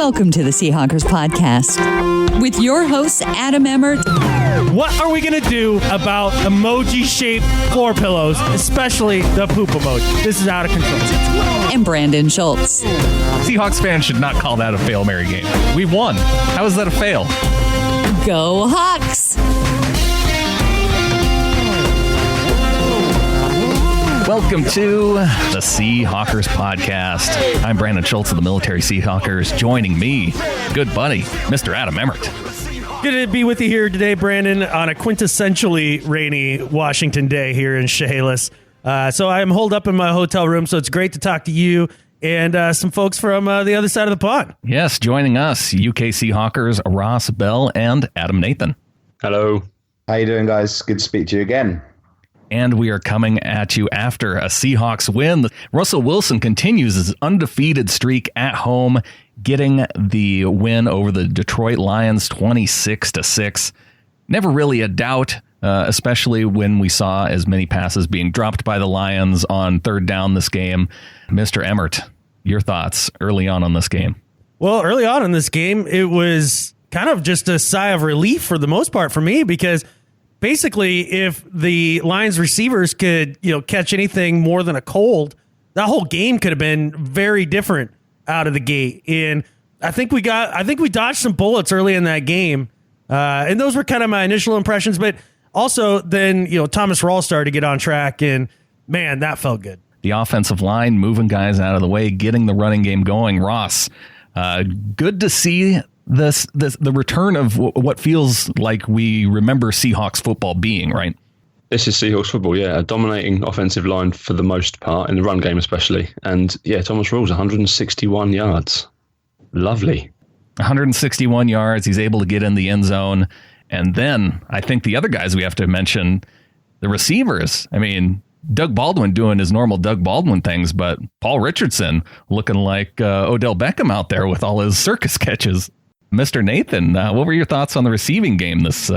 Welcome to the Seahawkers podcast with your hosts, Adam Emmert. What are we going to do about emoji-shaped floor pillows, especially the poop emoji? This is out of control. And Brandon Schultz. Seahawks fans should not call that a Fail Mary game. We won. How is that a fail? Go Hawks! Welcome to the Seahawkers podcast. I'm Brandon Schultz of the Military Seahawkers. Joining me, good buddy, Mr. Adam Emmert. Good to be with you here today, Brandon, on a quintessentially rainy Washington day here in Chehalis. So I'm holed up in my hotel room, so it's great to talk to you and some folks from the other side of the pond. Yes, joining us, UK Seahawkers, Ross Bell and Adam Nathan. Hello. How you doing, guys? Good to speak to you again. And we are coming at you after a Seahawks win. Russell Wilson continues his undefeated streak at home, getting the win over the Detroit Lions 26-6. Never really a doubt, especially when we saw as many passes being dropped by the Lions on third down this game. Mr. Emmert, your thoughts early on this game? Well, early on in this game, it was kind of just a sigh of relief for the most part for me, because basically, if the Lions receivers could, catch anything more than a cold, that whole game could have been very different out of the gate. And I think we dodged some bullets early in that game. And those were kind of my initial impressions. But also then, Thomas Rawls started to get on track, and man, that felt good. The offensive line moving guys out of the way, getting the running game going. Ross, good to see the return of what feels like we remember Seahawks football being, right? This is Seahawks football, yeah. A dominating offensive line for the most part, in the run game especially. And yeah, Thomas Rawls, 161 yards. Lovely. 161 yards. He's able to get in the end zone. And then I think the other guys we have to mention, the receivers. I mean, Doug Baldwin doing his normal Doug Baldwin things, but Paul Richardson looking like Odell Beckham out there with all his circus catches. Mr. Nathan, what were your thoughts on the receiving game this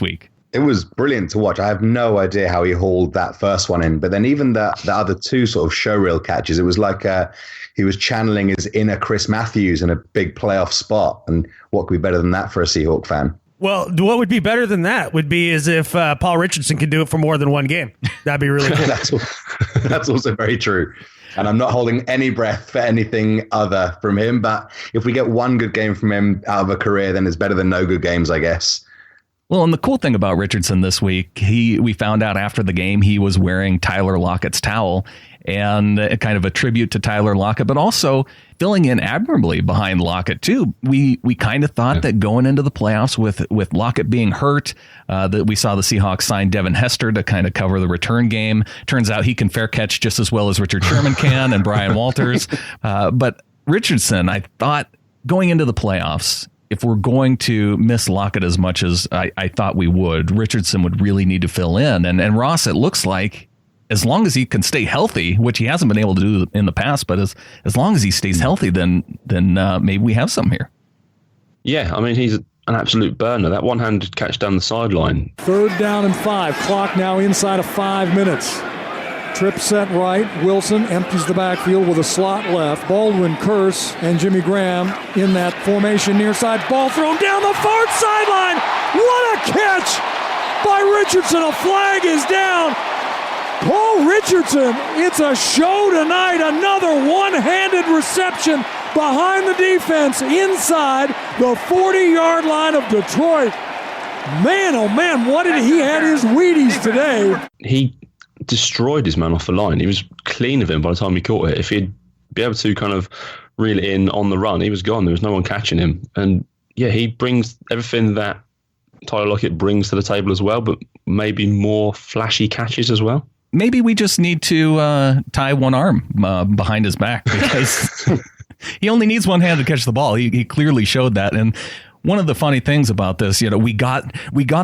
week? It was brilliant to watch. I have no idea how he hauled that first one in, but then even the other two sort of showreel catches, it was like he was channeling his inner Chris Matthews in a big playoff spot. And what could be better than that for a Seahawk fan? Well, what would be better than that would be as if Paul Richardson could do it for more than one game. That'd be really cool. That's also very true. And I'm not holding any breath for anything other from him. But if we get one good game from him out of a career, then it's better than no good games, I guess. Well, and the cool thing about Richardson this week, we found out after the game he was wearing Tyler Lockett's towel, and kind of a tribute to Tyler Lockett, but also filling in admirably behind Lockett too. We kind of thought that going into the playoffs with Lockett being hurt, that we saw the Seahawks sign Devin Hester to kind of cover the return game. Turns out he can fair catch just as well as Richard Sherman can and Brian Walters. But Richardson, I thought going into the playoffs, if we're going to miss Lockett as much as I thought we would, Richardson would really need to fill in. And Ross, it looks like as long as he can stay healthy, which he hasn't been able to do in the past, but as long as he stays healthy, then maybe we have something here. Yeah, I mean, he's an absolute burner. That one-handed catch down the sideline. 3rd down and 5. Clock now inside of 5 minutes. Trip set right. Wilson empties the backfield with a slot left. Baldwin, Curse, and Jimmy Graham in that formation near side. Ball thrown down the far sideline. What a catch by Richardson. A flag is down. Paul Richardson, it's a show tonight. Another one-handed reception behind the defense inside the 40-yard line of Detroit. Man, oh man, what did he had his Wheaties today. He destroyed his man off the line. He was clean of him by the time he caught it. If he'd be able to kind of reel it in on the run, he was gone. There was no one catching him. And yeah, he brings everything that Tyler Lockett brings to the table as well, but maybe more flashy catches as well. Maybe we just need to tie one arm behind his back, because he only needs one hand to catch the ball. He clearly showed that. And one of the funny things about this, we got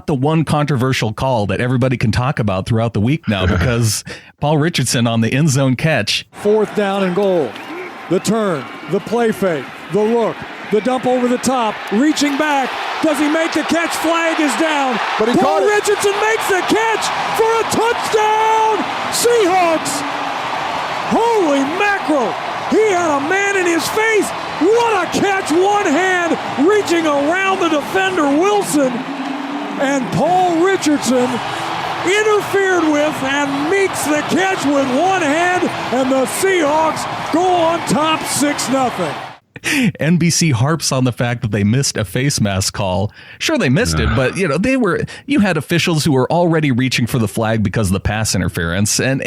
the one controversial call that everybody can talk about throughout the week now, because Paul Richardson on the end zone catch. 4th down and goal. The turn, the play fake, the look, the dump over the top, reaching back. Does he make the catch? Flag is down. But Paul Richardson makes the catch for a touchdown. Seahawks. Holy mackerel. He had a man in his face. What a catch! One hand reaching around the defender, Wilson. And Paul Richardson interfered with and meets the catch with one hand. And the Seahawks go on top 6-0. NBC harps on the fact that they missed a face mask call. Sure, they missed it, but you had officials who were already reaching for the flag because of the pass interference, and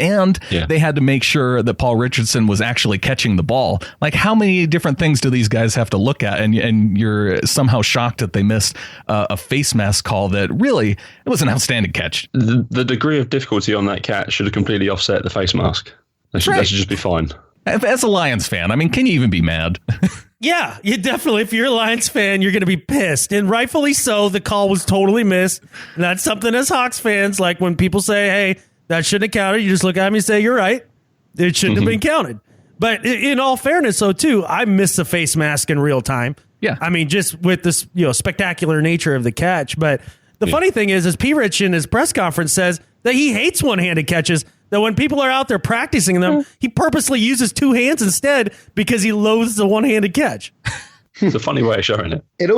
they had to make sure that Paul Richardson was actually catching the ball. Like, how many different things do these guys have to look at? And you're somehow shocked that they missed a face mask call that really, it was an outstanding catch. The degree of difficulty on that catch should have completely offset the face mask. That should just be fine. As a Lions fan, I mean, can you even be mad? Yeah, you definitely, if you're a Lions fan, you're going to be pissed. And rightfully so, the call was totally missed. And that's something as Hawks fans, like when people say, hey, that shouldn't have counted, you just look at me and say, you're right. It shouldn't have been counted. But in all fairness, though, too, I missed the face mask in real time. Yeah. I mean, just with this spectacular nature of the catch. But the funny thing is P. Rich in his press conference says that he hates one-handed catches. That when people are out there practicing them, he purposely uses two hands instead because he loathes the one-handed catch. It's a funny way of showing it. It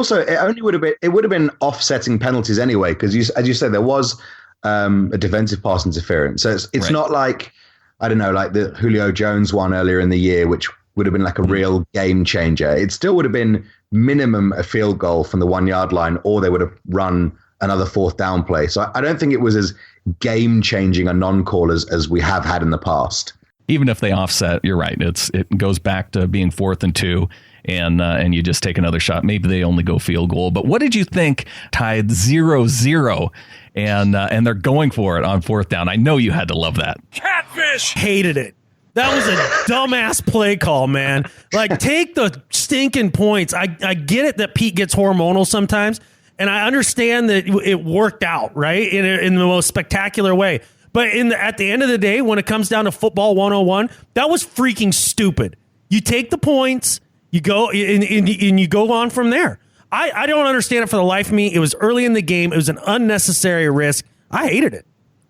would have been offsetting penalties anyway, because as you said, there was a defensive pass interference. So it's not like, I don't know, like the Julio Jones one earlier in the year, which would have been like a real game changer. It still would have been minimum a field goal from the 1 yard line, or they would have run another fourth down play. So I don't think it was as game-changing a non-call as we have had in the past. Even if they offset, you're right. It goes back to being 4th and 2, and you just take another shot. Maybe they only go field goal. But what did you think tied 0-0, and they're going for it on 4th down? I know you had to love that. Catfish! Hated it. That was a dumbass play call, man. Like, take the stinking points. I get it that Pete gets hormonal sometimes, and I understand that it worked out, right, in the most spectacular way. But at the end of the day, when it comes down to football 101, that was freaking stupid. You take the points, you go and you go on from there. I don't understand it for the life of me. It was early in the game. It was an unnecessary risk. I hated it.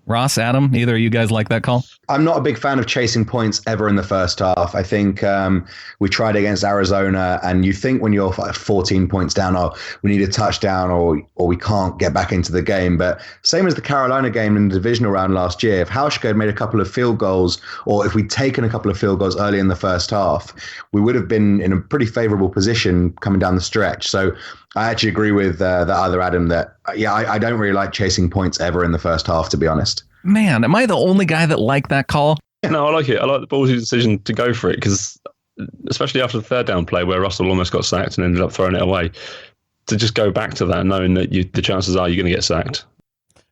Ross, Adam, either of you guys like that call? I'm not a big fan of chasing points ever in the first half. I think we tried against Arizona, and you think when you're 14 points down, we need a touchdown or we can't get back into the game. But same as the Carolina game in the divisional round last year, if Hauschka had made a couple of field goals, or if we'd taken a couple of field goals early in the first half, we would have been in a pretty favorable position coming down the stretch. So I actually agree with the other Adam that, I don't really like chasing points ever in the first half, to be honest. Man, am I the only guy that liked that call? No, I like it. I like the ballsy decision to go for it, because especially after the third down play where Russell almost got sacked and ended up throwing it away, to just go back to that knowing that the chances are you're going to get sacked.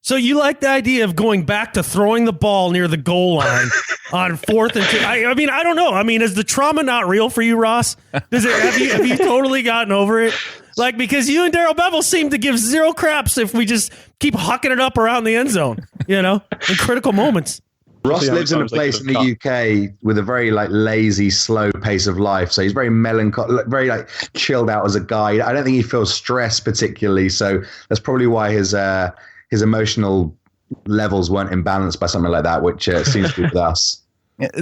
So you like the idea of going back to throwing the ball near the goal line on 4th and 2? I mean, I don't know. I mean, is the trauma not real for you, Ross? Have you totally gotten over it? Like, because you and Darrell Bevel seem to give zero craps if we just keep hucking it up around the end zone, in critical moments. Ross lives in a place in the UK with a very lazy, slow pace of life. So he's very melancholy, very chilled out as a guy. I don't think he feels stressed particularly. So that's probably why his emotional levels weren't imbalanced by something like that, which seems to be with us.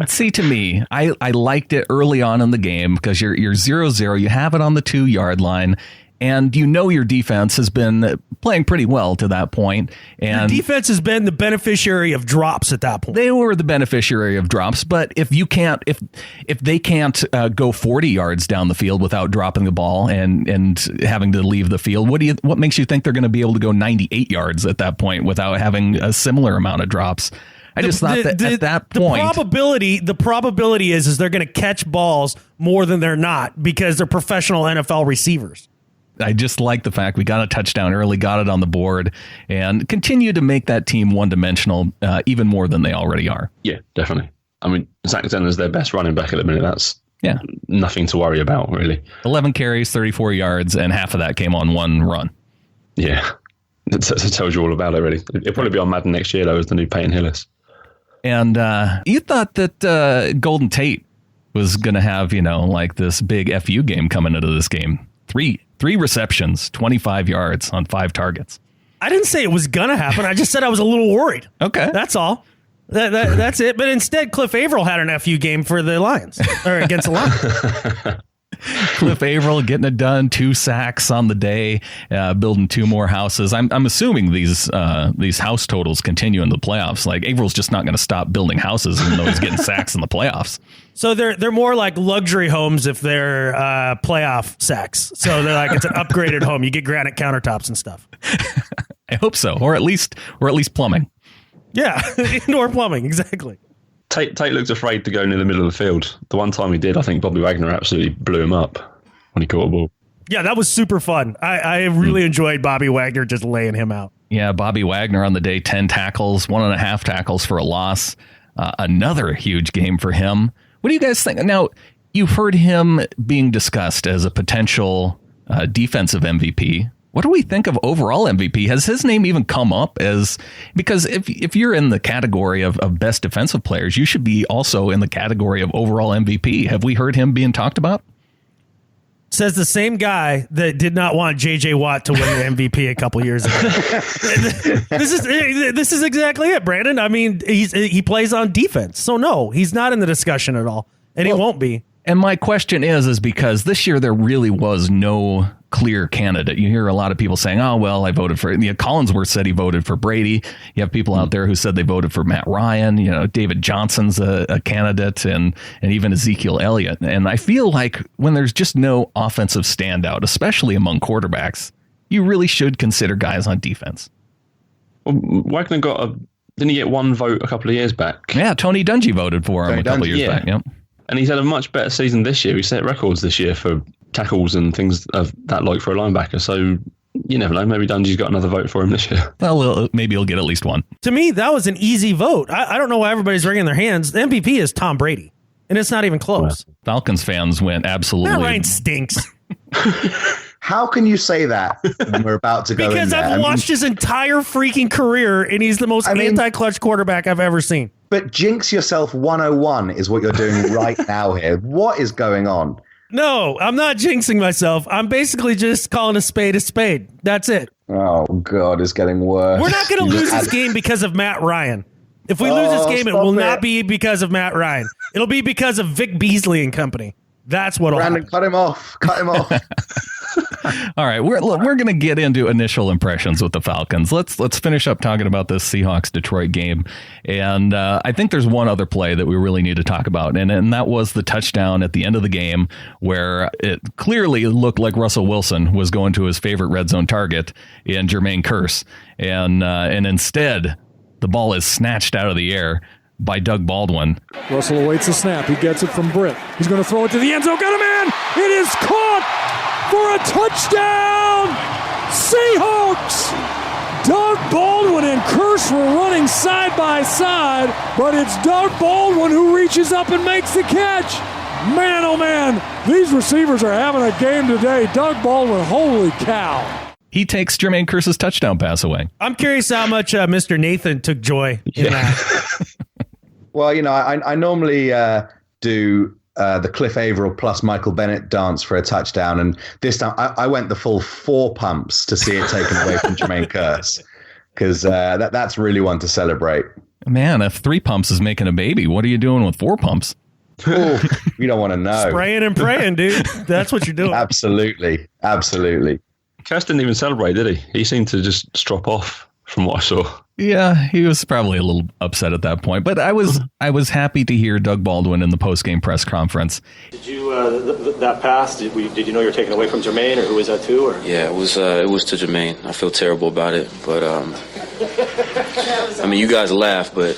See, to me, I liked it early on in the game because you're 0-0. You have it on the 2 yard line. And your defense has been playing pretty well to that point. And your defense has been the beneficiary of drops at that point. They were the beneficiary of drops, but if they can't go 40 yards down the field without dropping the ball and having to leave the field, what makes you think they're going to be able to go 98 yards at that point without having a similar amount of drops? I just thought that at that point, the probability is they're going to catch balls more than they're not because they're professional NFL receivers. I just like the fact we got a touchdown early, got it on the board, and continue to make that team one-dimensional even more than they already are. Yeah, definitely. I mean, Zach Zenner's their best running back at the minute. That's nothing to worry about, really. 11 carries, 34 yards, and half of that came on one run. Yeah, that tells you all about it, really. It'll probably be on Madden next year, though, as the new Peyton Hillis. And you thought that Golden Tate was going to have, this big FU game coming into this game. Three receptions, 25 yards on 5 targets. I didn't say it was going to happen. I just said I was a little worried. Okay. That's all. That's it. But instead, Cliff Averill had an FU game for the Lions, or against the Lions. Cliff Averill getting it done, 2 sacks on the day, building 2 more houses. I'm assuming these house totals continue in the playoffs. Like Averill's just not going to stop building houses, even though he's getting sacks in the playoffs. So they're more like luxury homes if they're playoff sacks. So they're like it's an upgraded home. You get granite countertops and stuff. I hope so, or at least plumbing. Yeah, indoor plumbing, exactly. Tate looked afraid to go near the middle of the field. The one time he did, I think Bobby Wagner absolutely blew him up when he caught a ball. Yeah, that was super fun. I really enjoyed Bobby Wagner just laying him out. Yeah, Bobby Wagner on the day, 10 tackles, 1.5 tackles for a loss. Another huge game for him. What do you guys think? Now, you've heard him being discussed as a potential defensive MVP. What do we think of overall MVP? Has his name even come up because if you're in the category of best defensive players, you should be also in the category of overall MVP. Have we heard him being talked about? Says the same guy that did not want J.J. Watt to win the MVP a couple years ago. This is exactly it, Brandon. I mean, he plays on defense. So no, he's not in the discussion at all. And he won't be. And my question is because this year there really was no clear candidate. You hear a lot of people saying, oh, well, I voted for Collinswoth said he voted for Brady. You have people out there who said they voted for Matt Ryan. David Johnson's a candidate and even Ezekiel Elliott. And I feel like when there's just no offensive standout, especially among quarterbacks, you really should consider guys on defense. Well, Wagner didn't he get one vote a couple of years back? Yeah, Tony Dungy voted for him a couple of years back. Yep. And he's had a much better season this year. He set records this year for tackles and things of that like for a linebacker. So you never know. Maybe Dungy's got another vote for him this year. Well, maybe he'll get at least one. To me, that was an easy vote. I don't know why everybody's wringing their hands. The MVP is Tom Brady, and it's not even close. Yeah. Falcons fans went absolutely. Matt Ryan stinks. How can you say that when we're about to go because in there? I've watched his entire freaking career, and he's the most anti-clutch quarterback I've ever seen. But jinx yourself 101 is what you're doing right now here. What is going on? No, I'm not jinxing myself. I'm basically just calling a spade a spade. That's it. Oh, God, it's getting worse. We're not going to lose this game because of Matt Ryan. If we lose this game, it will not be because of Matt Ryan. It'll be because of Vic Beasley and company. That's what'll happen. Cut him off. Cut him off. All right, we're going to get into initial impressions with the Falcons. Let's finish up talking about this Seahawks-Detroit game. And I think there's one other play that we really need to talk about, and that was the touchdown at the end of the game where it clearly looked like Russell Wilson was going to his favorite red zone target in Jermaine Kearse. And instead, the ball is snatched out of the air by Doug Baldwin. Russell awaits the snap. He gets it from Britt. He's going to throw it to the end zone. Got a man! It is caught! For a touchdown, Seahawks! Doug Baldwin and Kearse were running side by side, but it's Doug Baldwin who reaches up and makes the catch. Man, oh man, these receivers are having a game today. Doug Baldwin, holy cow. He takes Jermaine Kearse's touchdown pass away. I'm curious how much Mr. Nathan took joy in that. Well, I normally do the Cliff Averill plus Michael Bennett dance for a touchdown. And this time I went the full 4 pumps to see it taken away from Jermaine Kearse, because that's really one to celebrate. Man, if 3 pumps is making a baby, what are you doing with 4 pumps? Ooh, you don't want to know. Spraying and praying, dude. That's what you're doing. Absolutely. Absolutely. Kearse didn't even celebrate, did he? He seemed to just strop off from what I saw. Yeah, he was probably a little upset at that point, but I was happy to hear Doug Baldwin in the post-game press conference. Did you that pass? Did you know you were taken away from Jermaine, or who was that to? Or? Yeah, it was to Jermaine. I feel terrible about it, but I mean, you guys laugh, but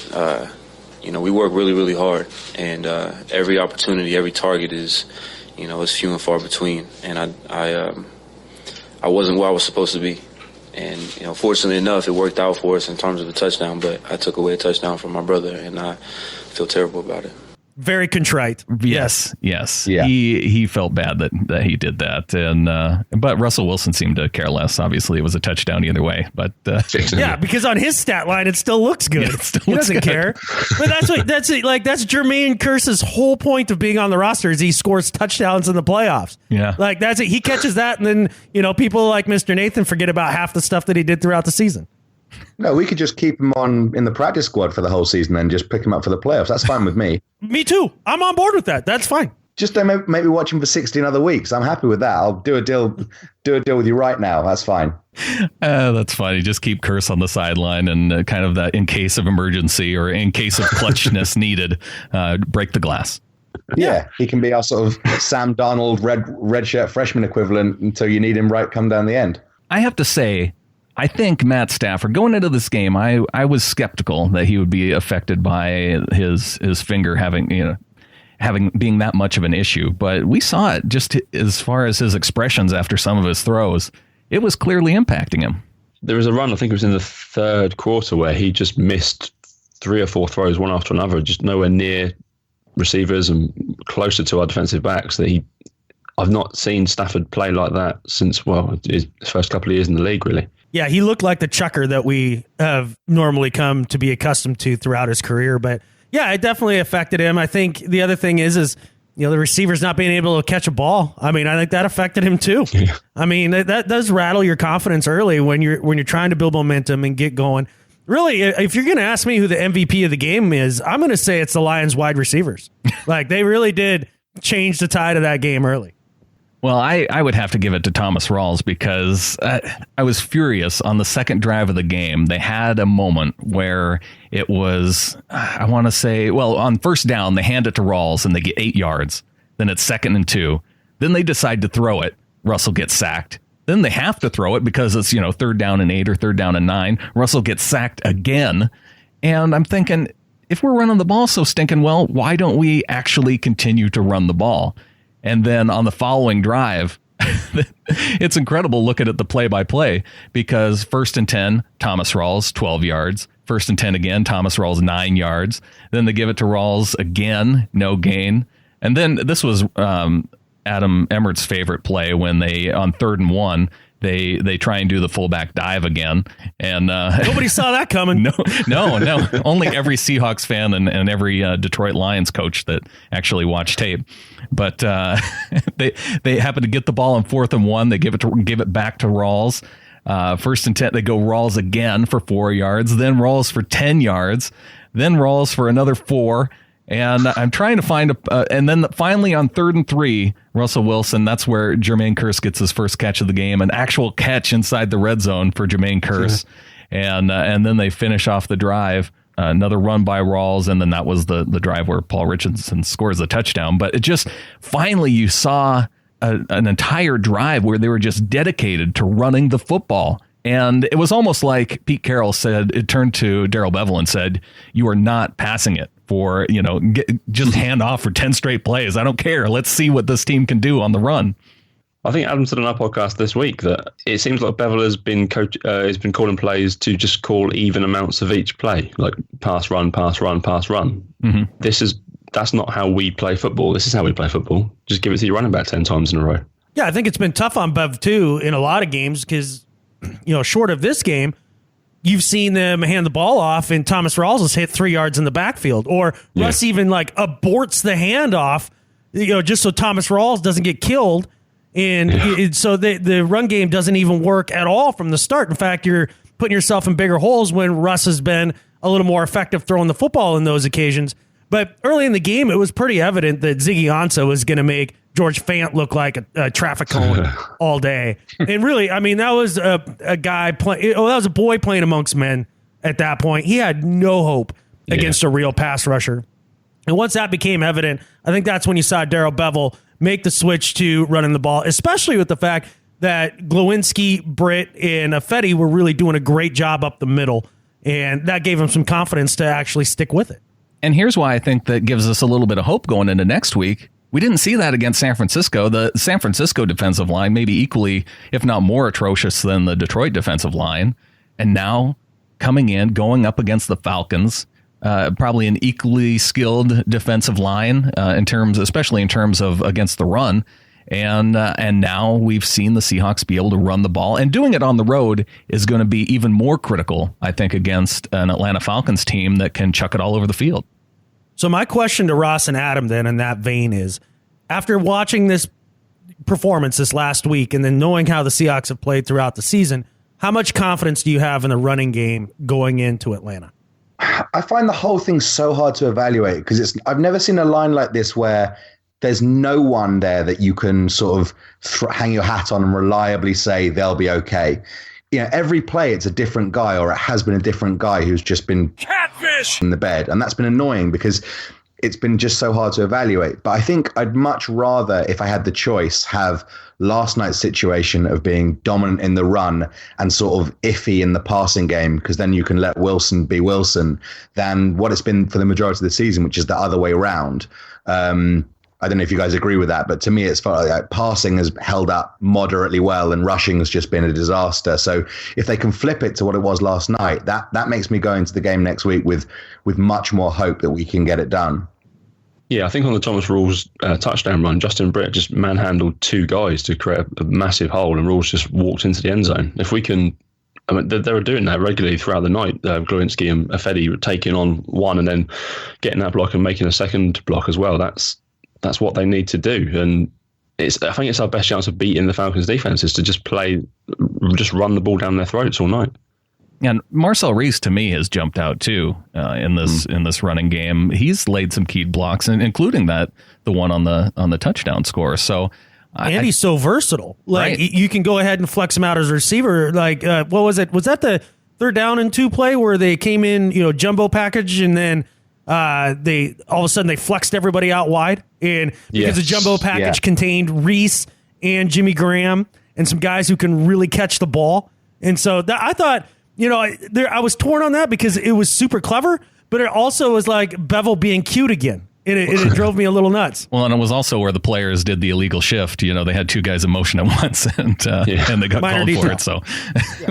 we work really, really hard, and every opportunity, every target is few and far between, and I wasn't where I was supposed to be. And, fortunately enough, it worked out for us in terms of the touchdown, but I took away a touchdown from my brother, and I feel terrible about it. Very contrite. Yes. Yeah. He felt bad that he did that, but Russell Wilson seemed to care less. Obviously, it was a touchdown either way. But yeah, because on his stat line, it still looks good. Yeah, he doesn't care. But that's Jermaine Kearse's whole point of being on the roster is he scores touchdowns in the playoffs. Yeah, like that's it. He catches that, and then people like Mr. Nathan forget about half the stuff that he did throughout the season. No, we could just keep him on in the practice squad for the whole season and just pick him up for the playoffs. That's fine with me. Me too. I'm on board with that. That's fine. Just don't make me watch him for 16 other weeks. I'm happy with that. I'll do a deal with you right now. That's fine. That's funny. Just keep Curse on the sideline and kind of that in case of emergency or in case of clutchness needed, break the glass. Yeah, he can be our sort of Sam Darnold red shirt freshman equivalent until you need him come down the end. I have to say, I think Matt Stafford, going into this game, I was skeptical that he would be affected by his finger being that much of an issue. But we saw it just as far as his expressions after some of his throws. It was clearly impacting him. There was a run, I think it was in the third quarter, where he just missed 3 or 4 throws, one after another, just nowhere near receivers and closer to our defensive backs. I've not seen Stafford play like that since, his first couple of years in the league, really. Yeah, he looked like the chucker that we have normally come to be accustomed to throughout his career. But yeah, it definitely affected him. I think the other thing is the receivers not being able to catch a ball. I mean, I think that affected him too. Yeah. I mean, that does rattle your confidence early when you're trying to build momentum and get going. Really, if you're going to ask me who the MVP of the game is, I'm going to say it's the Lions wide receivers. Like, they really did change the tide of that game early. Well, I would have to give it to Thomas Rawls because I was furious on the second drive of the game. They had a moment where it was, I want to say, on first down, they hand it to Rawls and they get 8 yards. Then it's 2nd and 2. Then they decide to throw it. Russell gets sacked. Then they have to throw it because it's, 3rd down and 8 or 3rd down and 9. Russell gets sacked again. And I'm thinking, if we're running the ball so stinking well, why don't we actually continue to run the ball? And then on the following drive, it's incredible looking at the play-by-play because 1st and 10, Thomas Rawls, 12 yards. 1st and 10 again, Thomas Rawls, 9 yards. Then they give it to Rawls again, no gain. And then this was Adam Emmert's favorite play when they, on 3rd and 1, they try and do the fullback dive again. And nobody saw that coming. No. Only every Seahawks fan and every Detroit Lions coach that actually watched tape. But they happen to get the ball on 4th and 1. They give it back to Rawls. 1st and 10, they go Rawls again for 4 yards. Then Rawls for 10 yards. Then Rawls for another 4. And I'm trying to find and then finally on 3rd and 3, Russell Wilson, that's where Jermaine Kearse gets his first catch of the game, an actual catch inside the red zone for Jermaine Kearse. Sure. And then they finish off the drive, another run by Rawls, and then that was the drive where Paul Richardson scores the touchdown. But it just, finally you saw an entire drive where they were just dedicated to running the football. And it was almost like Pete Carroll said, it turned to Darrell Bevell and said, you are not passing it for, just hand off for 10 straight plays. I don't care. Let's see what this team can do on the run. I think Adam said on our podcast this week that it seems like Bevell has been calling plays to just call even amounts of each play, like pass, run, pass, run, pass, run. Mm-hmm. That's not how we play football. This is how we play football. Just give it to your running back 10 times in a row. Yeah, I think it's been tough on Bev too in a lot of games because, short of this game, you've seen them hand the ball off and Thomas Rawls has hit 3 yards in the backfield, or Russ even aborts the handoff, just so Thomas Rawls doesn't get killed. And so the run game doesn't even work at all from the start. In fact, you're putting yourself in bigger holes when Russ has been a little more effective throwing the football in those occasions. But early in the game, it was pretty evident that Ziggy Ansah was going to make George Fant look like a traffic cone all day. And really, I mean, that was a guy playing. That was a boy playing amongst men at that point. He had no hope against a real pass rusher. And once that became evident, I think that's when you saw Darrell Bevell make the switch to running the ball, especially with the fact that Glowinski, Britt, and Affetti were really doing a great job up the middle. And that gave him some confidence to actually stick with it. And here's why I think that gives us a little bit of hope going into next week. We didn't see that against San Francisco. The San Francisco defensive line may be equally, if not more atrocious than the Detroit defensive line. And now coming in, going up against the Falcons, probably an equally skilled defensive line especially in terms of against the run. And now we've seen the Seahawks be able to run the ball, and doing it on the road is going to be even more critical, I think, against an Atlanta Falcons team that can chuck it all over the field. So my question to Ross and Adam then in that vein is, after watching this performance this last week and then knowing how the Seahawks have played throughout the season, how much confidence do you have in the running game going into Atlanta? I find the whole thing so hard to evaluate because I've never seen a line like this where there's no one there that you can sort of hang your hat on and reliably say they'll be okay. You know, every play it's a different guy, or it has been a different guy who's just been catfish in the bed. And that's been annoying because it's been just so hard to evaluate. But I think I'd much rather, if I had the choice, have last night's situation of being dominant in the run and sort of iffy in the passing game, because then you can let Wilson be Wilson, than what it's been for the majority of the season, which is the other way around. I don't know if you guys agree with that, but to me, it's felt like passing has held up moderately well and rushing has just been a disaster. So if they can flip it to what it was last night, that makes me go into the game next week with much more hope that we can get it done. Yeah, I think on the Thomas Rawls touchdown run, Justin Britt just manhandled two guys to create a massive hole, and Rawls just walked into the end zone. If we can, I mean, they were doing that regularly throughout the night. Glowinski and Afedi taking on one and then getting that block and making a second block as well. That's what they need to do, and I think it's our best chance of beating the Falcons' defense is to just run the ball down their throats all night. And Marcel Reese, to me, has jumped out too in this running game. He's laid some key blocks, including the one on the touchdown score. So, and he's so versatile. Like, right. You can go ahead and flex him out as a receiver. Like, what was it? Was that the 3rd down and 2 play where they came in, jumbo package, and then they all of a sudden they flexed everybody out wide, and because the jumbo package contained Reese and Jimmy Graham and some guys who can really catch the ball. And so I thought, I was torn on that because it was super clever, but it also was like Bevel being cute again. It drove me a little nuts. Well, and it was also where the players did the illegal shift. They had two guys in motion at once, and they got Minor called detail. for it. So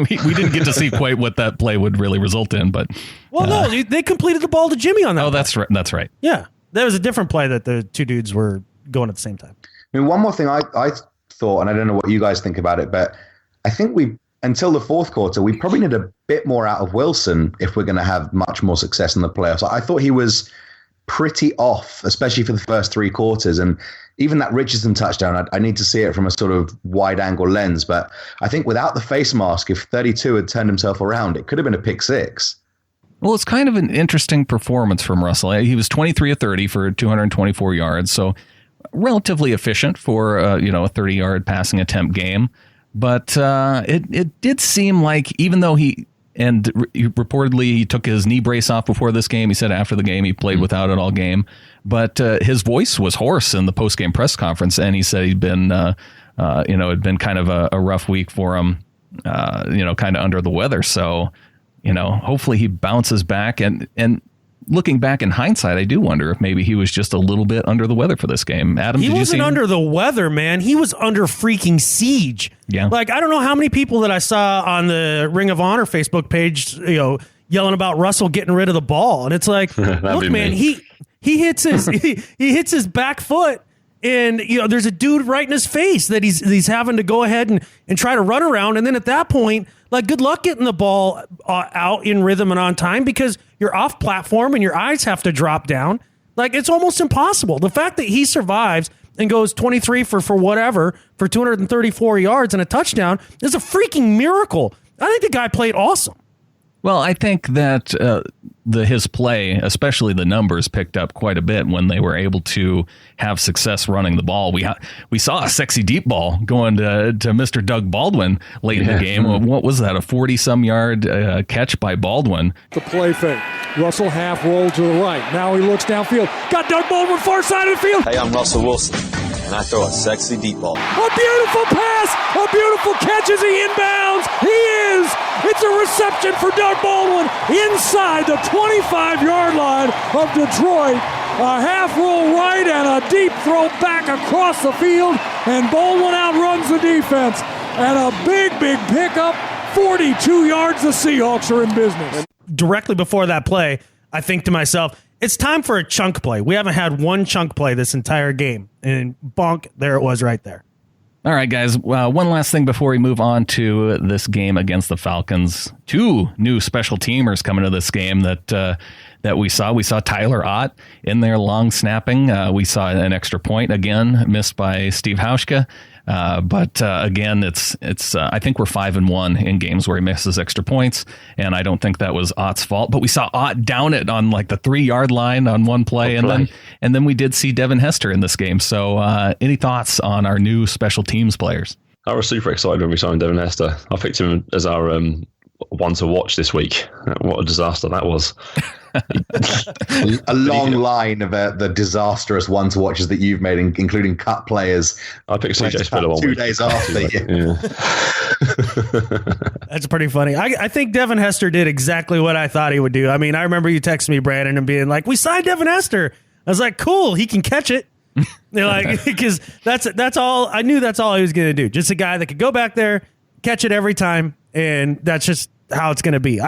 we didn't get to see quite what that play would really result in. But no, they completed the ball to Jimmy on that. Oh, that's right. That's right. Yeah, that was a different play that the two dudes were going at the same time. I mean, one more thing I thought, and I don't know what you guys think about it, but I think until the fourth quarter, we probably need a bit more out of Wilson if we're going to have much more success in the playoffs. I thought he was pretty off, especially for the first 3 quarters. And even that Richardson touchdown, I need to see it from a sort of wide angle lens. But I think without the face mask, if 32 had turned himself around, it could have been a pick 6. Well, it's kind of an interesting performance from Russell. He was 23 of 30 for 224 yards, so relatively efficient for a 30-yard passing attempt game. But it did seem like, even though he reportedly he took his knee brace off before this game. He said after the game he played without it all game, but his voice was hoarse in the post-game press conference, and he said he'd been it'd been kind of a rough week for him, kind of under the weather. So hopefully he bounces back. And looking back in hindsight, I do wonder if maybe he was just a little bit under the weather for this game. Adam, he wasn't under the weather, man. He was under freaking siege. Yeah. Like, I don't know how many people that I saw on the Ring of Honor Facebook page, yelling about Russell getting rid of the ball. And it's like, look, man, he hits his he hits his back foot, and there's a dude right in his face that he's having to go ahead and try to run around. And then at that point, like, good luck getting the ball out in rhythm and on time, because you're off platform and your eyes have to drop down. Like, it's almost impossible. The fact that he survives and goes 23 for 234 yards and a touchdown is a freaking miracle. I think the guy played awesome. Well, I think that his play, especially the numbers, picked up quite a bit when they were able to have success running the ball. We saw a sexy deep ball going to Mr. Doug Baldwin late in the game. What was that, a 40-some yard catch by Baldwin? The play fake. Russell half roll to the right. Now he looks downfield. Got Doug Baldwin far side of the field. Hey, I'm Russell Wilson, and I throw a sexy deep ball. A beautiful pass. A beautiful catch as he inbounds. He is. It's a reception for Doug Baldwin inside the 25-yard line of Detroit. A half roll right and a deep throw back across the field, and Baldwin outruns the defense. And a big pickup. 42 yards. The Seahawks are in business. Directly before that play, I think to myself, it's time for a chunk play. We haven't had one chunk play this entire game. And bonk, there it was right there. All right, guys. One last thing before we move on to this game against the Falcons. 2 new special teamers coming to this game that we saw. We saw Tyler Ott in there long snapping. We saw an extra point, again, missed by Steve Hauschka. But again, it's I think we're 5-1 in games where he misses extra points, and I don't think that was Ott's fault. But we saw Ott down it on like the 3-yard line on one play, and then we did see Devin Hester in this game. So any thoughts on our new special teams players? I was super excited when we signed Devin Hester. I picked him as our one to watch this week. What a disaster that was. A long line of the disastrous one to watches that you've made, including cut players. I picked CJ Spiller 1 2 week. days after. Yeah. That's pretty funny. I think Devin Hester did exactly what I thought he would do. I mean, I remember you texting me, Brandon, and being like, "We signed Devin Hester." I was like, "Cool, he can catch it." They're like, because that's all I knew. That's all he was going to do. Just a guy that could go back there, catch it every time, and that's just how it's going to be.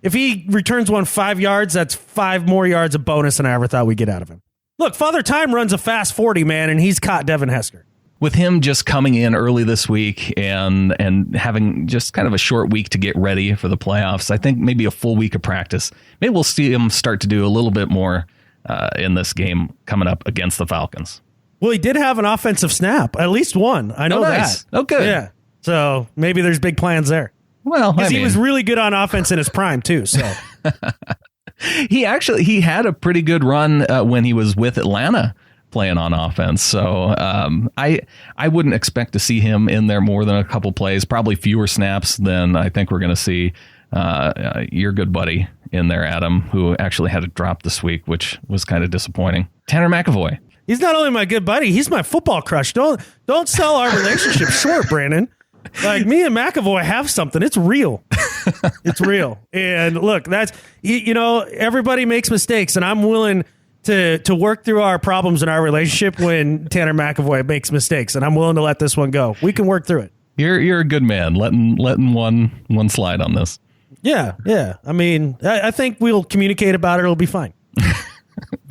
If he returns one 5 yards, that's 5 more yards of bonus than I ever thought we'd get out of him. Look, Father Time runs a fast 40, man, and he's caught Devin Hester. With him just coming in early this week and having just kind of a short week to get ready for the playoffs, I think maybe a full week of practice. Maybe we'll see him start to do a little bit more in this game coming up against the Falcons. Well, he did have an offensive snap, at least one. I know nice. that. Oh, good. Yeah. So maybe there's big plans there. Well, because he was really good on offense in his prime too. So he had a pretty good run when he was with Atlanta playing on offense. So I wouldn't expect to see him in there more than a couple plays, probably fewer snaps than I think we're going to see your good buddy in there, Adam, who actually had a drop this week, which was kind of disappointing. Tanner McAvoy. He's not only my good buddy, he's my football crush. Don't sell our relationship short, Brandon. Like, me and McAvoy have something. It's real. It's real. And look, that's, everybody makes mistakes, and I'm willing to work through our problems in our relationship when Tanner McAvoy makes mistakes, and I'm willing to let this one go. We can work through it. You're a good man, letting one slide on this. Yeah. I mean, I think we'll communicate about it. It'll be fine.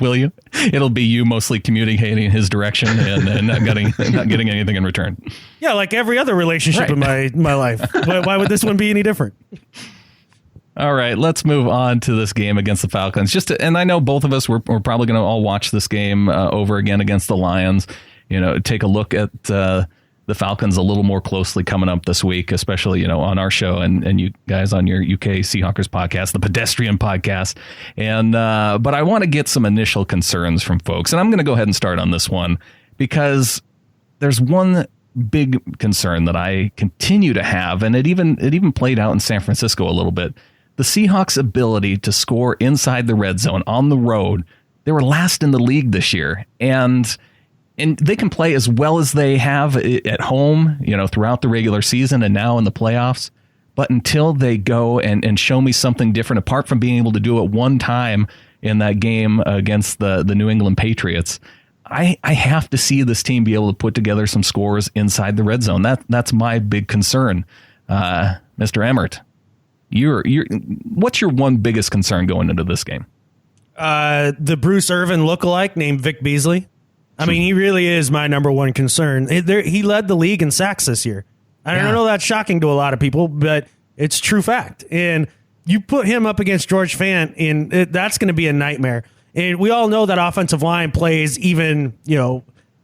Will you? It'll be you mostly communicating in his direction and not getting anything in return. Yeah, like every other relationship in my life. Why would this one be any different? All right, let's move on to this game against the Falcons. And I know both of us we're probably going to all watch this game over again against the Lions. Take a look at the Falcons a little more closely coming up this week, especially, on our show and you guys on your UK Seahawkers podcast, the Pedestrian podcast. And but I want to get some initial concerns from folks. And I'm going to go ahead and start on this one because there's one big concern that I continue to have, and it even played out in San Francisco a little bit. The Seahawks' ability to score inside the red zone on the road. They were last in the league this year, and they can play as well as they have at home, throughout the regular season and now in the playoffs. But until they go and show me something different, apart from being able to do it one time in that game against the New England Patriots, I have to see this team be able to put together some scores inside the red zone. That's my big concern. Mr. Emmert, what's your one biggest concern going into this game? The Bruce Irvin lookalike named Vic Beasley. I mean, he really is my number one concern. He led the league in sacks this year. I don't know that's shocking to a lot of people, but it's true fact. And you put him up against George Fant, and that's going to be a nightmare. And we all know that offensive line plays even,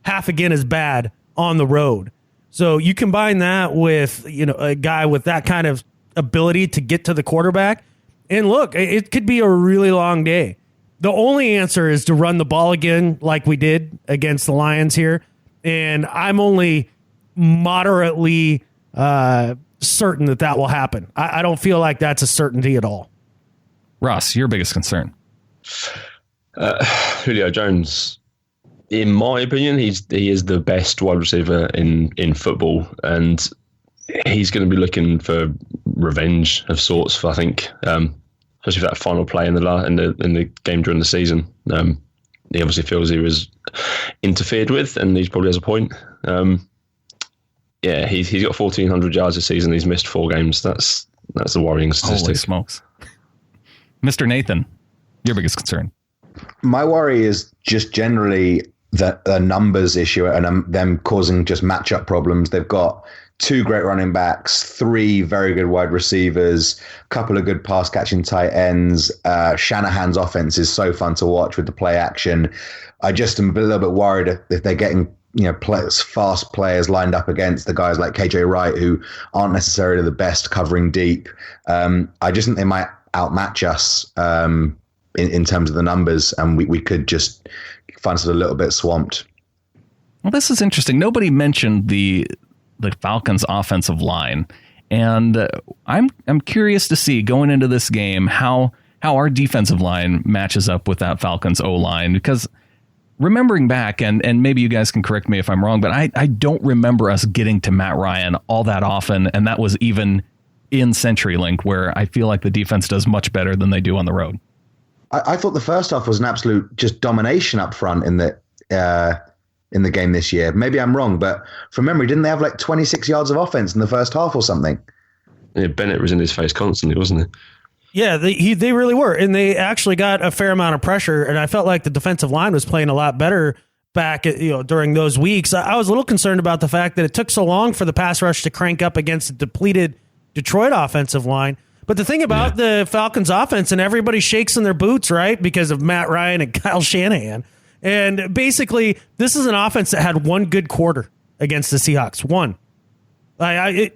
half again as bad on the road. So you combine that with, a guy with that kind of ability to get to the quarterback. And look, it could be a really long day. The only answer is to run the ball again like we did against the Lions here. And I'm only moderately certain that will happen. I don't feel like that's a certainty at all. Ross, your biggest concern? Julio Jones, in my opinion, he is the best wide receiver in football. And he's going to be looking for revenge of sorts, I think. Especially for that final play in the game during the season. He obviously feels he was interfered with, and he probably has a point. He's got 1,400 yards this season. He's missed 4 games. That's a worrying statistic. Holy smokes. Mr. Nathan, your biggest concern? My worry is just generally the numbers issue and them causing just matchup problems. They've got 2 great running backs, 3 very good wide receivers, a couple of good pass catching tight ends. Shanahan's offense is so fun to watch with the play action. I just am a little bit worried if they're getting fast players lined up against the guys like KJ Wright, who aren't necessarily the best covering deep. I just think they might outmatch us in terms of the numbers, and we could just find us a little bit swamped. Well, this is interesting. Nobody mentioned the Falcons' offensive line, and I'm curious to see going into this game how our defensive line matches up with that Falcons O-line, because remembering back, and maybe you guys can correct me if I'm wrong, but I don't remember us getting to Matt Ryan all that often, and that was even in CenturyLink, where I feel like the defense does much better than they do on the road. I thought the first half was an absolute just domination up front in the game this year. Maybe I'm wrong, but from memory, didn't they have like 26 yards of offense in the first half or something? Yeah, Bennett was in his face constantly, wasn't he? Yeah, they really were, and they actually got a fair amount of pressure, and I felt like the defensive line was playing a lot better back during those weeks. I was a little concerned about the fact that it took so long for the pass rush to crank up against the depleted Detroit offensive line. But the thing about the Falcons offense, and everybody shakes in their boots, right, because of Matt Ryan and Kyle Shanahan. And basically, this is an offense that had one good quarter against the Seahawks. One. I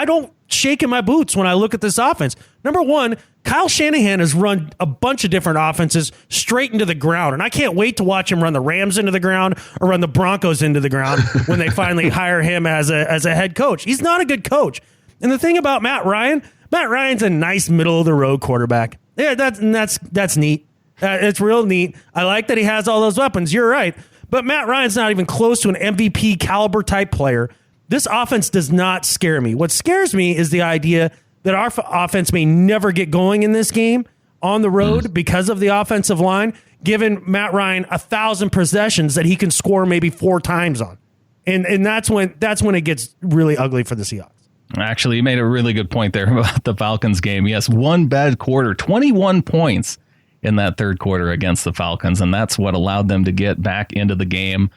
don't shake in my boots when I look at this offense. Number one, Kyle Shanahan has run a bunch of different offenses straight into the ground, and I can't wait to watch him run the Rams into the ground or run the Broncos into the ground when they finally hire him as a head coach. He's not a good coach. And the thing about Matt Ryan's a nice middle of the road quarterback. Yeah, that's neat. It's real neat. I like that he has all those weapons. You're right. But Matt Ryan's not even close to an MVP caliber type player. This offense does not scare me. What scares me is the idea that our offense may never get going in this game on the road because of the offensive line, giving Matt Ryan 1,000 possessions that he can score maybe 4 times on. And that's when it gets really ugly for the Seahawks. Actually, you made a really good point there about the Falcons game. Yes, one bad quarter, 21 points in that third quarter against the Falcons, and that's what allowed them to get back into the game.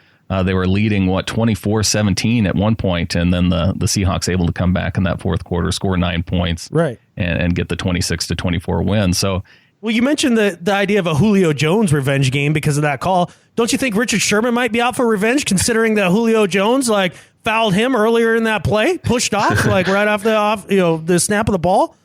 They were leading, 24-17 at one point, and then the Seahawks able to come back in that fourth quarter, score 9 points, right, and get the 26-24 win. So, well, you mentioned the idea of a Julio Jones revenge game because of that call. Don't you think Richard Sherman might be out for revenge, considering that Julio Jones fouled him earlier in that play, pushed off right off the snap of the ball?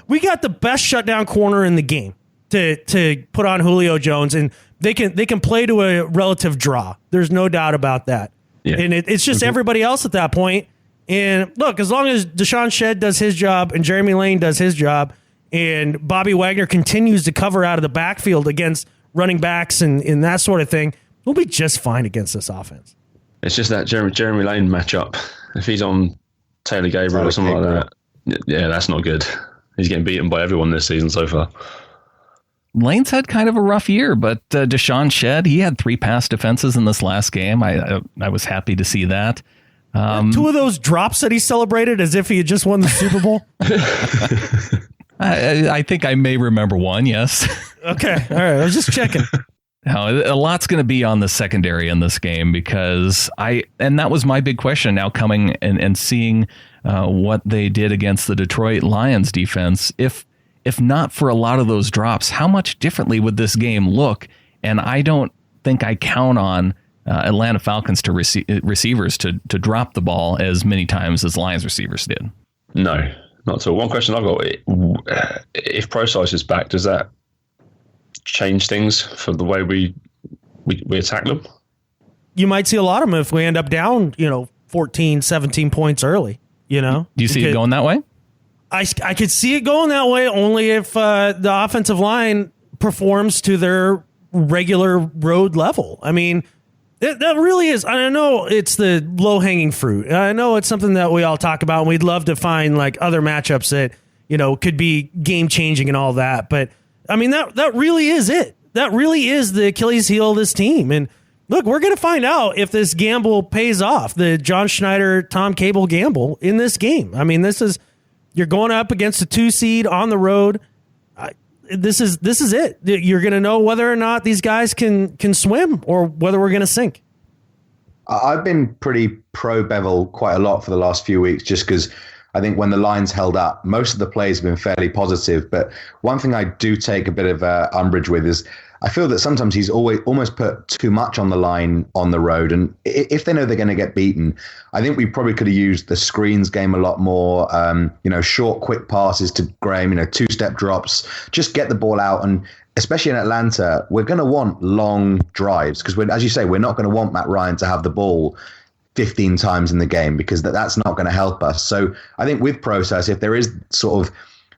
We got the best shutdown corner in the game to put on Julio Jones, and they can play to a relative draw. There's no doubt about that. Yeah. And it's just everybody else at that point. And look, as long as Deshaun Shedd does his job and Jeremy Lane does his job, and Bobby Wagner continues to cover out of the backfield against running backs and that sort of thing, we'll be just fine against this offense. It's just that Jeremy Lane matchup. If he's on Taylor Gabriel or something like that, yeah, that's not good. He's getting beaten by everyone this season so far. Lane's had kind of a rough year, but Deshaun Shedd, he had 3 pass defenses in this last game. I was happy to see that. 2 of those drops that he celebrated as if he had just won the Super Bowl. I think I may remember one, yes. Okay, all right, I was just checking. Now, a lot's going to be on the secondary in this game because and that was my big question now coming and seeing what they did against the Detroit Lions defense. If not for a lot of those drops, how much differently would this game look? And I don't think I count on Atlanta Falcons to receivers to drop the ball as many times as Lions receivers did. No, not at all. One question I've got, if ProSize is back, does that change things for the way we attack them? You might see a lot of them if we end up down, 14, 17 points early, Do you see it going that way? I could see it going that way only if the offensive line performs to their regular road level. I mean, that really is. I know it's the low-hanging fruit. I know it's something that we all talk about, and we'd love to find other matchups that, could be game-changing and all that. But, I mean, that really is it. That really is the Achilles heel of this team. And, look, we're going to find out if this gamble pays off, the John Schneider, Tom Cable gamble in this game. I mean, you're going up against a 2 seed on the road. This is it. You're going to know whether or not these guys can swim or whether we're going to sink. I've been pretty pro Bevel quite a lot for the last few weeks, just because I think when the line's held up, most of the plays have been fairly positive. But one thing I do take a bit of umbrage with is I feel that sometimes he's almost put too much on the line on the road. And if they know they're going to get beaten, I think we probably could have used the screens game a lot more. Short, quick passes to Graham, two-step drops, just get the ball out. And especially in Atlanta, we're going to want long drives because, as you say, we're not going to want Matt Ryan to have the ball 15 times in the game because that's not going to help us. So I think with process, if there is sort of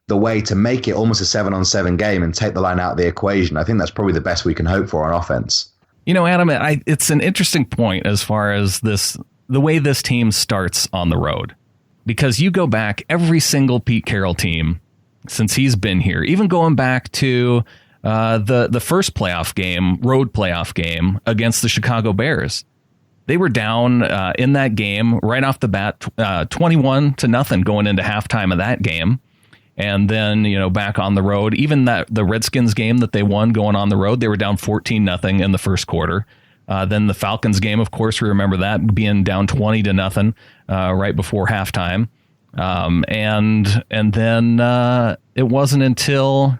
the way to make it almost a 7-on-7 game and take the line out of the equation, I think that's probably the best we can hope for on offense. Adam, it's an interesting point as far as the way this team starts on the road, because you go back every single Pete Carroll team since he's been here, even going back to the first road playoff game against the Chicago Bears. They were down in that game right off the bat, 21-0 going into halftime of that game. And then, back on the road, even the Redskins game that they won going on the road, they were down 14-0 in the first quarter. Then the Falcons game, of course, we remember that being down 20-0 right before halftime. And then it wasn't until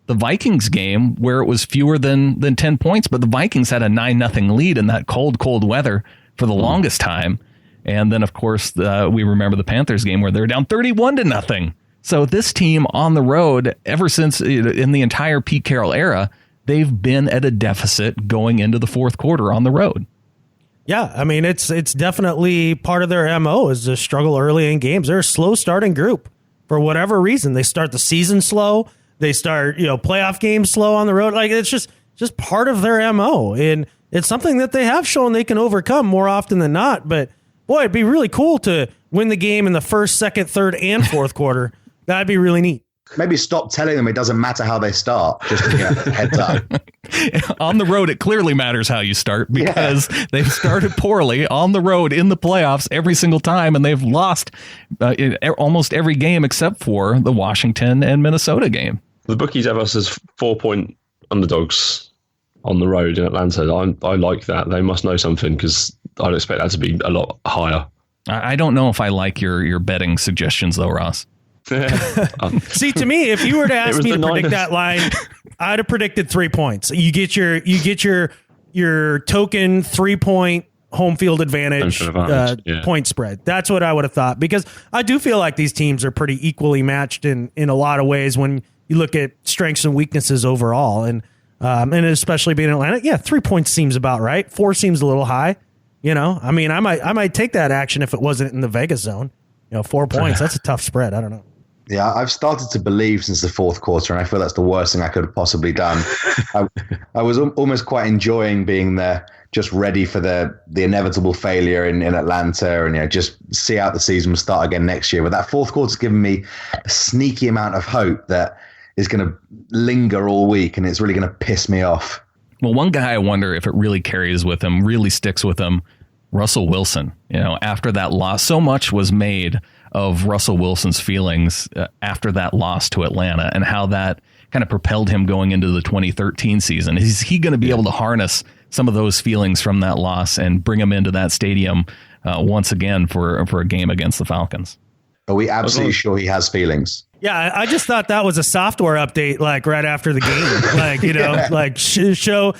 the Vikings game where it was fewer than 10 points, but the Vikings had a 9-0 lead in that cold weather for the longest time. And then, of course, we remember the Panthers game where they were down 31-0. So this team on the road, ever since in the entire Pete Carroll era, they've been at a deficit going into the fourth quarter on the road. Yeah, I mean, it's definitely part of their MO is to struggle early in games. They're a slow starting group for whatever reason. They start the season slow. They start, playoff games slow on the road. Like, it's just part of their MO. And it's something that they have shown they can overcome more often than not. But, boy, it'd be really cool to win the game in the first, second, third, and fourth quarter. That'd be really neat. Maybe stop telling them it doesn't matter how they start. Just to get heads up. On the road, it clearly matters how you start because they've started poorly on the road in the playoffs every single time, and they've lost in almost every game except for the Washington and Minnesota game. The bookies have us as 4-point underdogs on the road in Atlanta. I like that. They must know something because I'd expect that to be a lot higher. I don't know if I like your betting suggestions, though, Ross. See, to me, if you were to ask me to predict that line, I'd have predicted 3 points. You get your token 3-point home field advantage point spread. That's what I would have thought, because I do feel like these teams are pretty equally matched in a lot of ways when you look at strengths and weaknesses overall, and especially being in Atlanta. Yeah, 3 points seems about right. 4 seems a little high. I mean, I might take that action if it wasn't in the Vegas zone. 4 points, that's a tough spread. I don't know. Yeah, I've started to believe since the fourth quarter, and I feel that's the worst thing I could have possibly done. I was almost quite enjoying being there, just ready for the inevitable failure in Atlanta, and just see out the season, start again next year. But that fourth quarter's given me a sneaky amount of hope that is going to linger all week, and it's really going to piss me off. Well, one guy I wonder if it really carries with him, really sticks with him, Russell Wilson. After that loss, so much was made of Russell Wilson's feelings after that loss to Atlanta and how that kind of propelled him going into the 2013 season. Is he going to be able to harness some of those feelings from that loss and bring them into that stadium once again for a game against the Falcons? Are we absolutely sure he has feelings? Yeah, I just thought that was a software update, like right after the game, like show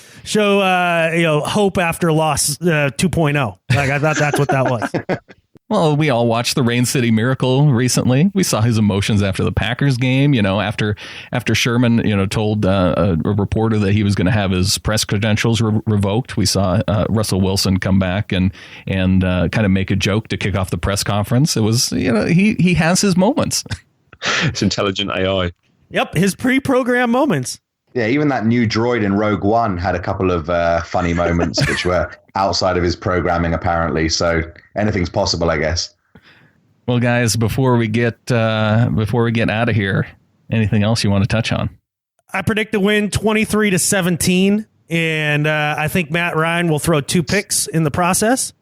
hope after loss 2.0. Like I thought that's what that was. Well, we all watched the Rain City Miracle recently. We saw his emotions after the Packers game, after Sherman, told a reporter that he was going to have his press credentials revoked. We saw Russell Wilson come back and kind of make a joke to kick off the press conference. It was, he has his moments. It's intelligent AI. Yep, his pre-programmed moments. Yeah, even that new droid in Rogue One had a couple of funny moments which were outside of his programming, apparently. So anything's possible, I guess. Well, guys, before we get out of here, anything else you want to touch on? I predict the win 23-17, and I think Matt Ryan will throw 2 picks in the process,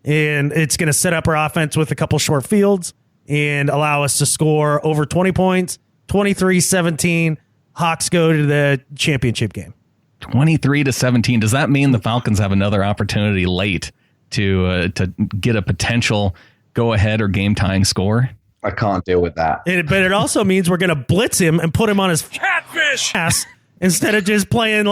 and it's going to set up our offense with a couple short fields and allow us to score over 20 points. 23-17. Hawks go to the championship game. 23-17. Does that mean the Falcons have another opportunity late to get a potential go-ahead or game-tying score? I can't deal with that. But it also means we're going to blitz him and put him on his catfish ass instead of just playing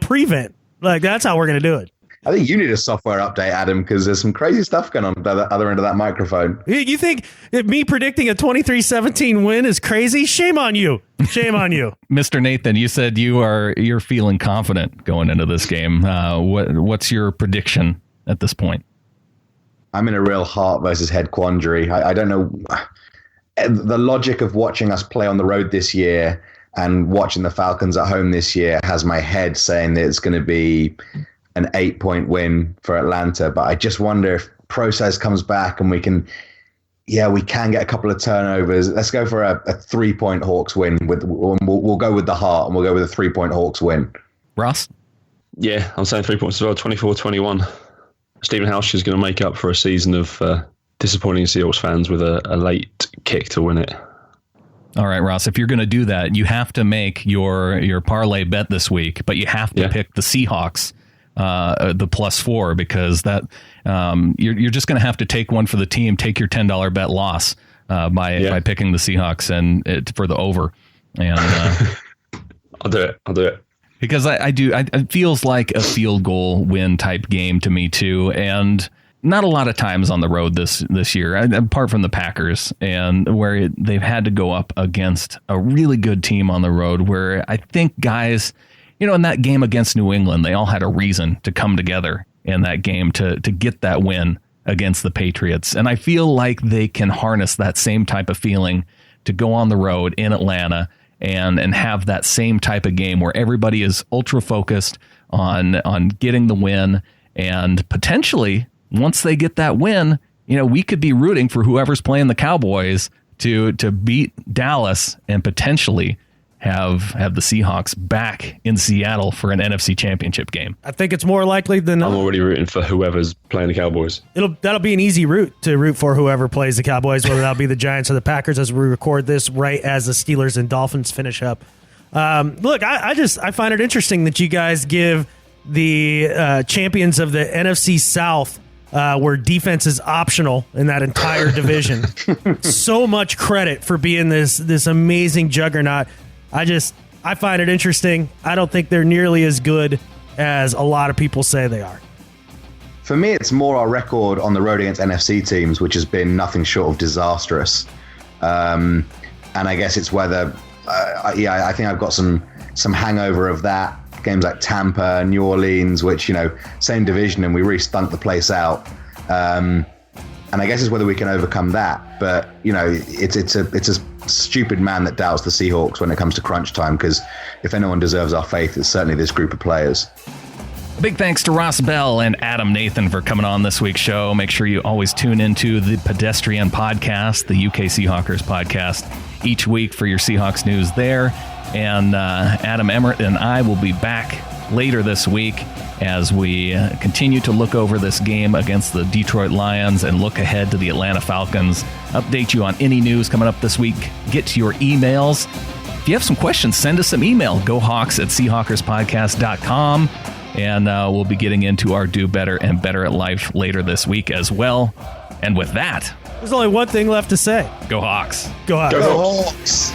prevent. Like, that's how we're going to do it. I think you need a software update, Adam, because there's some crazy stuff going on at the other end of that microphone. You think that me predicting a 23-17 win is crazy? Shame on you. Shame on you. Mr. Nathan, you said you're feeling confident going into this game. What's your prediction at this point? I'm in a real heart versus head quandary. I don't know. The logic of watching us play on the road this year and watching the Falcons at home this year has my head saying that it's going to be an 8-point win for Atlanta. But I just wonder if Process comes back and we can get a couple of turnovers. Let's go for a 3-point Hawks win. We'll go with the heart, and we'll go with a 3-point Hawks win. Ross? Yeah, I'm saying 3 points as well, 24-21. Stephen Hausch is going to make up for a season of disappointing Seahawks fans with a late kick to win it. All right, Ross, if you're going to do that, you have to make your parlay bet this week, but you have to pick the Seahawks, the +4, because that you're just going to have to take one for the team, take your $10 bet loss by picking the Seahawks and for the over. And I'll do it. Because it feels like a field goal win type game to me too, and not a lot of times on the road this year, apart from the Packers, and where they've had to go up against a really good team on the road, where I think guys, in that game against New England, they all had a reason to come together in that game to get that win against the Patriots. And I feel like they can harness that same type of feeling to go on the road in Atlanta and have that same type of game where everybody is ultra focused on getting the win, and potentially once they get that win, we could be rooting for whoever's playing the Cowboys to beat Dallas and potentially have the Seahawks back in Seattle for an NFC Championship game. I think it's more likely than not. I'm already rooting for whoever's playing the Cowboys. That'll be an easy route to root for whoever plays the Cowboys, whether that'll be the Giants or the Packers, as we record this right as the Steelers and Dolphins finish up. Look, I find it interesting that you guys give the champions of the NFC South, where defense is optional in that entire division, so much credit for being this amazing juggernaut. I find it interesting. I don't think they're nearly as good as a lot of people say they are. For me, it's more our record on the road against NFC teams, which has been nothing short of disastrous. And I guess it's whether, I think I've got some hangover of that. Games like Tampa, New Orleans, which, same division, and we really stunk the place out. And I guess it's whether we can overcome that. But, it's a stupid man that doubts the Seahawks when it comes to crunch time, because if anyone deserves our faith, it's certainly this group of players. Big thanks to Ross Bell and Adam Nathan for coming on this week's show. Make sure you always tune into the Pedestrian podcast, the UK Seahawkers podcast, each week for your Seahawks news there. And Adam Emmert and I will be back later this week as we continue to look over this game against the Detroit Lions and look ahead to the Atlanta Falcons. Update you on any news coming up this week. Get to your emails. If you have some questions, send us some email. GoHawks@SeahawkersPodcast.com. And we'll be getting into our Do Better and Better at Life later this week as well. And with that, there's only one thing left to say. Go Hawks. Go Hawks. Go Hawks.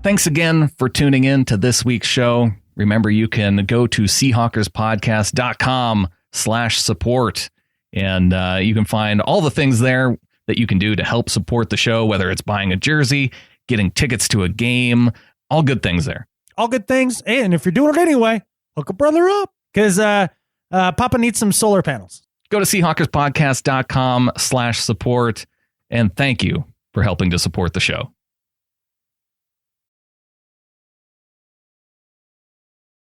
Thanks again for tuning in to this week's show. Remember, you can go to SeahawkersPodcast.com/support. And you can find all the things there that you can do to help support the show, whether it's buying a jersey, getting tickets to a game, all good things there. All good things. And if you're doing it anyway, hook a brother up, because Papa needs some solar panels. Go to SeahawkersPodcast.com/support. And thank you for helping to support the show.